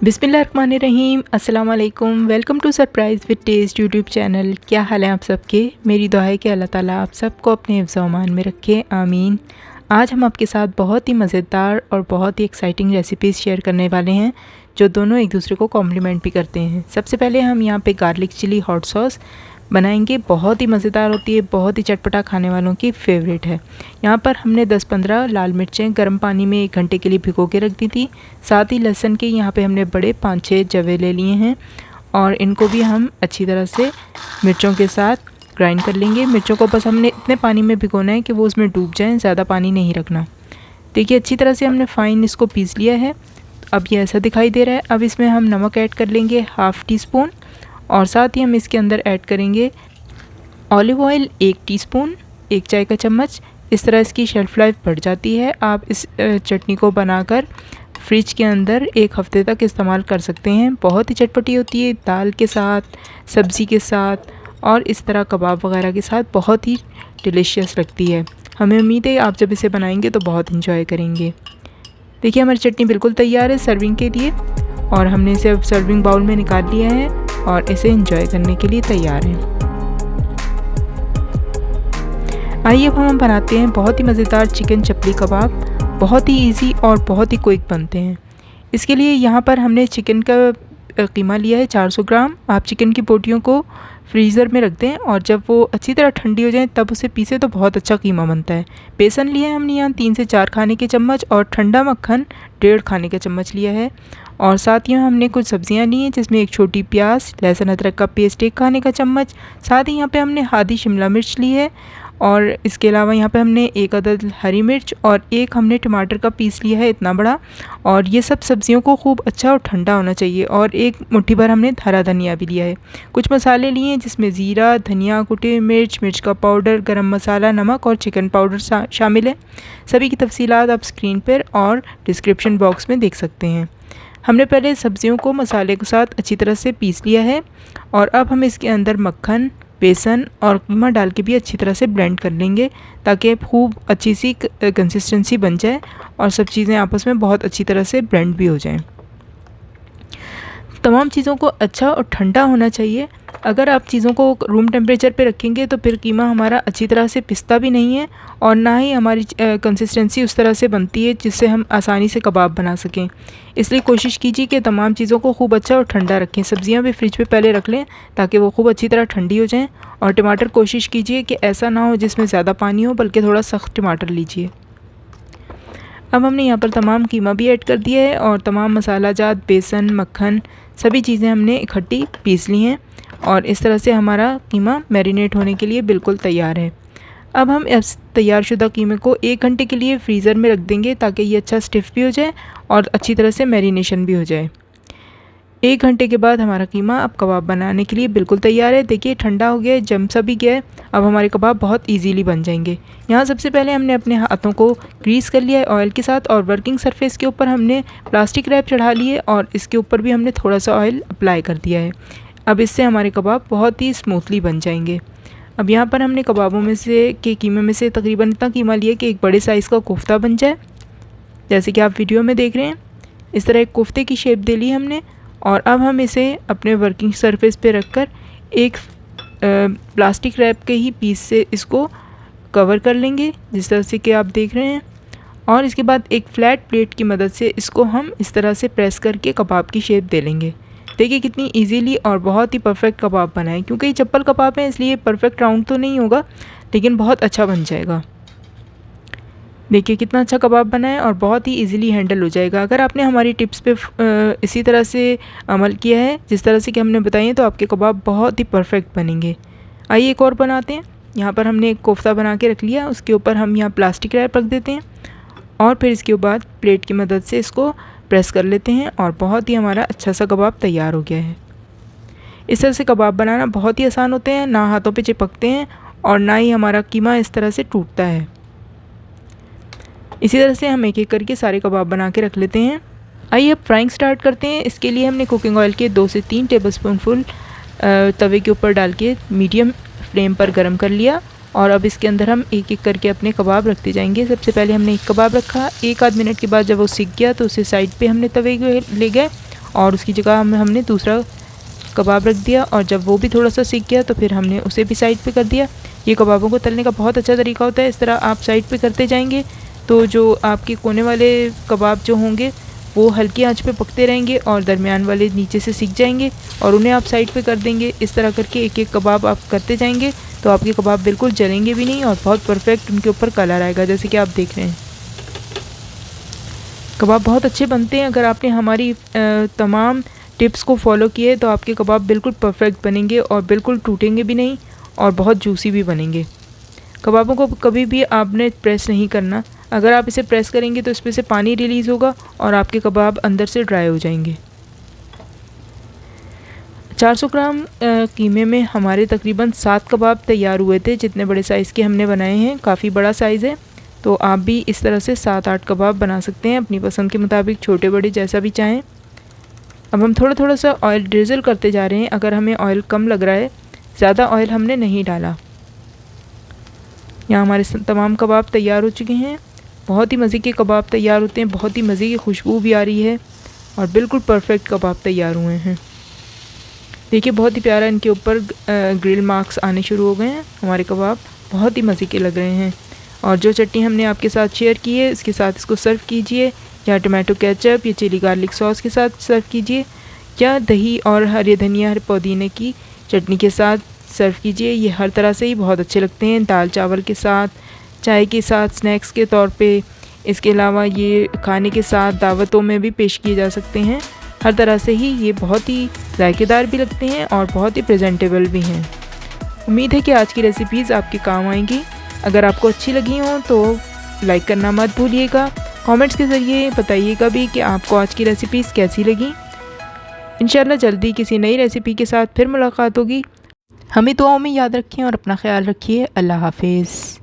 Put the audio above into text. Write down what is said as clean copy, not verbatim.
बिस्मिल्लाहिर्रहमानिर्रहीम, अस्सलाम वालेकुम। Welcome to surprise with taste YouTube channel. क्या हाल है आप सबके? मेरी दुआ है कि अल्लाह ताला आप सबको अपने हिफ्ज़ व अमान में रखे, आमीन। आज हम आपके साथ बहुत ही मज़ेदार और बहुत ही एक्साइटिंग रेसिपीज़ शेयर करने वाले हैं जो दोनों एक दूसरे को कॉम्प्लीमेंट भी करते हैं। सबसे पहले हम यहाँ पे गार्लिक चिली हॉट सॉस बनाएंगे। बहुत ही मज़ेदार होती है, बहुत ही चटपटा, खाने वालों की फेवरेट है। यहाँ पर हमने 10-15 लाल मिर्चें गर्म पानी में 1 घंटे के लिए भिगो के रख दी थी। साथ ही लहसुन के यहाँ पे हमने बड़े 5-6 जवे ले लिए हैं और इनको भी हम अच्छी तरह से मिर्चों के साथ ग्राइंड कर लेंगे। मिर्चों को बस हमने इतने पानी में भिगोना है कि वो उसमें डूब जाएँ, ज़्यादा पानी नहीं रखना। देखिए अच्छी तरह से हमने फ़ाइन इसको पीस लिया है। अब ये ऐसा दिखाई दे रहा है। अब इसमें हम नमक ऐड कर लेंगे 1/2 टीस्पून और साथ ही हम इसके अंदर ऐड करेंगे ऑलिव ऑयल 1 टीस्पून, 1 चाय का चम्मच। इस तरह इसकी शेल्फ़ लाइफ बढ़ जाती है। आप इस चटनी को बनाकर फ्रिज के अंदर 1 हफ़्ते तक इस्तेमाल कर सकते हैं। बहुत ही चटपटी होती है, दाल के साथ, सब्ज़ी के साथ और इस तरह कबाब वगैरह के साथ बहुत ही डिलीशियस लगती है। हमें उम्मीद है आप जब इसे बनाएंगे तो बहुत इंजॉय करेंगे। देखिए हमारी चटनी बिल्कुल तैयार है सर्विंग के लिए और हमने इसे अब सर्विंग बाउल में निकाल लिया है और इसे एंजॉय करने के लिए तैयार हैं। आइए अब हम बनाते हैं बहुत ही मज़ेदार चिकन चपली कबाब। बहुत ही इजी और बहुत ही क्विक बनते हैं। इसके लिए यहाँ पर हमने चिकन का कीमा लिया है 400 ग्राम। आप चिकन की बोटियों को फ्रीज़र में रख दें और जब वो अच्छी तरह ठंडी हो जाए तब उसे पीसे तो बहुत अच्छा कीमा बनता है। बेसन लिया है हमने यहाँ 3 से 4 खाने के चम्मच और ठंडा मक्खन 1.5 खाने का चम्मच लिया है। और साथ ही हमने कुछ सब्जियां ली हैं जिसमें 1 छोटी प्याज, लहसुन अदरक का पेस्ट 1 खाने का चम्मच। साथ ही यहाँ पे हमने आधी शिमला मिर्च ली है और इसके अलावा यहाँ पे हमने 1 अदद हरी मिर्च और 1 हमने टमाटर का पीस लिया है इतना बड़ा। और ये सब सब्जियों को खूब अच्छा और ठंडा होना चाहिए। और 1 मुट्ठी भर हमने हरा धनिया भी लिया है। कुछ मसाले लिए हैं जिसमें ज़ीरा, धनिया, कुटे मिर्च, मिर्च का पाउडर, गरम मसाला, नमक और चिकन पाउडर शामिल है। सभी की तफसीलात आप स्क्रीन पर और डिस्क्रिप्शन बॉक्स में देख सकते हैं। हमने पहले सब्जियों को मसाले के साथ अच्छी तरह से पीस लिया है और अब हम इसके अंदर मक्खन, बेसन और कीमा डाल के भी अच्छी तरह से ब्लेंड कर लेंगे ताकि खूब अच्छी सी कंसिस्टेंसी बन जाए और सब चीज़ें आपस में बहुत अच्छी तरह से ब्लेंड भी हो जाएं। तमाम चीज़ों को अच्छा और ठंडा होना चाहिए। अगर आप चीज़ों को रूम टेम्परेचर पे रखेंगे तो फिर कीमा हमारा अच्छी तरह से पिसता भी नहीं है और ना ही हमारी कंसिस्टेंसी उस तरह से बनती है जिससे हम आसानी से कबाब बना सकें। इसलिए कोशिश कीजिए कि तमाम चीज़ों को खूब अच्छा और ठंडा रखें। सब्जियां भी फ्रिज पे पहले रख लें ताकि वो खूब अच्छी तरह ठंडी हो जाएँ। और टमाटर कोशिश कीजिए कि ऐसा ना हो जिसमें ज़्यादा पानी हो, बल्कि थोड़ा सख्त टमाटर लीजिए। अब हमने यहाँ पर तमाम कीमा भी ऐड कर दिया है और तमाम मसाला जात, बेसन, मक्खन, सभी चीज़ें हमने इकट्ठी पीस ली हैं और इस तरह से हमारा कीमा मैरिनेट होने के लिए बिल्कुल तैयार है। अब हम इस तैयारशुदा कीमे को 1 घंटे के लिए फ्रीज़र में रख देंगे ताकि ये अच्छा स्टिफ़ भी हो जाए और अच्छी तरह से मैरिनेशन भी हो जाए। 1 घंटे के बाद हमारा कीमा अब कबाब बनाने के लिए बिल्कुल तैयार है। देखिए ठंडा हो गया है, जम सा भी गया है। अब हमारे कबाब बहुत इजीली बन जाएंगे। यहाँ सबसे पहले हमने अपने हाथों को ग्रीस कर लिया है ऑयल के साथ और वर्किंग सरफेस के ऊपर हमने प्लास्टिक रैप चढ़ा लिए और इसके ऊपर भी हमने थोड़ा सा ऑयल अप्लाई कर दिया है। अब इससे हमारे कबाब बहुत ही स्मूथली बन जाएंगे। अब यहाँ पर हमने कबाबों में से के कीमे में से तकरीबन इतना कीमा लिया कि एक बड़े साइज़ का कोफ्ता बन जाए। जैसे कि आप वीडियो में देख रहे हैं इस तरह एक कोफ्ते की शेप दे ली हमने। और अब हम इसे अपने वर्किंग सरफेस पे रखकर एक प्लास्टिक रैप के ही पीस से इसको कवर कर लेंगे जिस तरह से कि आप देख रहे हैं। और इसके बाद एक फ्लैट प्लेट की मदद से इसको हम इस तरह से प्रेस करके कबाब की शेप दे लेंगे। देखिए कितनी इजीली और बहुत ही परफेक्ट कबाब बना है। क्योंकि ये चप्पल कबाब है इसलिए परफेक्ट राउंड तो नहीं होगा लेकिन बहुत अच्छा बन जाएगा। देखिए कितना अच्छा कबाब बना है और बहुत ही इजीली हैंडल हो जाएगा। अगर आपने हमारी टिप्स पे इसी तरह से अमल किया है जिस तरह से कि हमने बताई है तो आपके कबाब बहुत ही परफेक्ट बनेंगे। आइए एक और बनाते हैं। यहाँ पर हमने एक कोफ्ता बना के रख लिया, उसके ऊपर हम यहाँ प्लास्टिक रैप रख देते हैं और फिर इसके बाद प्लेट की मदद से इसको प्रेस कर लेते हैं और बहुत ही हमारा अच्छा सा कबाब तैयार हो गया है। इस तरह से कबाब बनाना बहुत ही आसान होते हैं, ना हाथों पे चिपकते हैं और ना ही हमारा कीमा इस तरह से टूटता है। इसी तरह से हम एक एक करके सारे कबाब बना के रख लेते हैं। आइए अब फ्राइंग स्टार्ट करते हैं। इसके लिए हमने कुकिंग ऑयल के 2 से 3 टेबलस्पूनफुल तवे के ऊपर डाल के मीडियम फ्लेम पर गर्म कर लिया और अब इसके अंदर हम एक एक करके अपने कबाब रखते जाएंगे। सबसे पहले हमने एक कबाब रखा, 1 आध मिनट के बाद जब वो सिक गया तो उसे साइड पे हमने तवे को ले गए और उसकी जगह हमने दूसरा कबाब रख दिया, और जब वो भी थोड़ा सा सीख गया तो फिर हमने उसे भी साइड पे कर दिया। ये कबाबों को तलने का बहुत अच्छा तरीका होता है। इस तरह आप साइड पे करते जाएंगे तो जो आपके कोने वाले कबाब जो होंगे वो हल्की आंच पे पकते रहेंगे और दरमियान वाले नीचे से सीख जाएंगे और उन्हें आप साइड पे कर देंगे। इस तरह करके एक एक कबाब आप करते जाएंगे तो आपके कबाब बिल्कुल जलेंगे भी नहीं और बहुत परफेक्ट उनके ऊपर कलर आएगा, जैसे कि आप देख रहे हैं। कबाब बहुत अच्छे बनते हैं। अगर आपने हमारी तमाम टिप्स को फॉलो किए तो आपके कबाब बिल्कुल परफेक्ट बनेंगे और बिल्कुल टूटेंगे भी नहीं और बहुत जूसी भी बनेंगे। कबाबों को कभी भी आपने प्रेस नहीं करना। अगर आप इसे प्रेस करेंगे तो इसमें से पानी रिलीज़ होगा और आपके कबाब अंदर से ड्राई हो जाएंगे। 400 ग्राम कीमे में हमारे तकरीबन 7 कबाब तैयार हुए थे। जितने बड़े साइज़ के हमने बनाए हैं, काफ़ी बड़ा साइज़ है, तो आप भी इस तरह से 7-8 कबाब बना सकते हैं अपनी पसंद के मुताबिक, छोटे बड़े जैसा भी चाहें। अब हम थोड़ा थोड़ा सा ऑयल ड्रिज़ल करते जा रहे हैं। अगर हमें ऑयल कम लग रहा है, ज़्यादा ऑयल हमने नहीं डाला। यहाँ हमारे तमाम कबाब तैयार हो चुके हैं। बहुत ही मज़े के कबाब तैयार होते हैं, बहुत ही मज़े की खुशबू भी आ रही है और बिल्कुल परफेक्ट कबाब तैयार हुए हैं। देखिए बहुत ही प्यारा इनके ऊपर ग्रिल मार्क्स आने शुरू हो गए हैं। हमारे कबाब बहुत ही मज़े के लग रहे हैं। और जो चटनी हमने आपके साथ शेयर की है, इसके साथ इसको सर्व कीजिए, या टमाटो केचप या चिली गार्लिक सॉस के साथ सर्व कीजिए, या दही और हरे धनिया हरे पुदीने की चटनी के साथ सर्व कीजिए। ये हर तरह से ही बहुत अच्छे लगते हैं, दाल चावल के साथ, चाय के साथ, स्नैक्स के तौर पे। इसके अलावा ये खाने के साथ दावतों में भी पेश किए जा सकते हैं। हर तरह से ही ये बहुत ही जायकेदार भी लगते हैं और बहुत ही प्रेजेंटेबल भी हैं। उम्मीद है कि आज की रेसिपीज़ आपके काम आएंगी। अगर आपको अच्छी लगी हों तो लाइक करना मत भूलिएगा। कमेंट्स के ज़रिए बताइएगा भी कि आपको आज की रेसिपीज़ कैसी लगी। इंशाल्लाह जल्दी किसी नई रेसिपी के साथ फिर मुलाकात होगी। हमें दुआओं में याद रखें और अपना ख्याल रखिए। अल्लाह हाफिज़।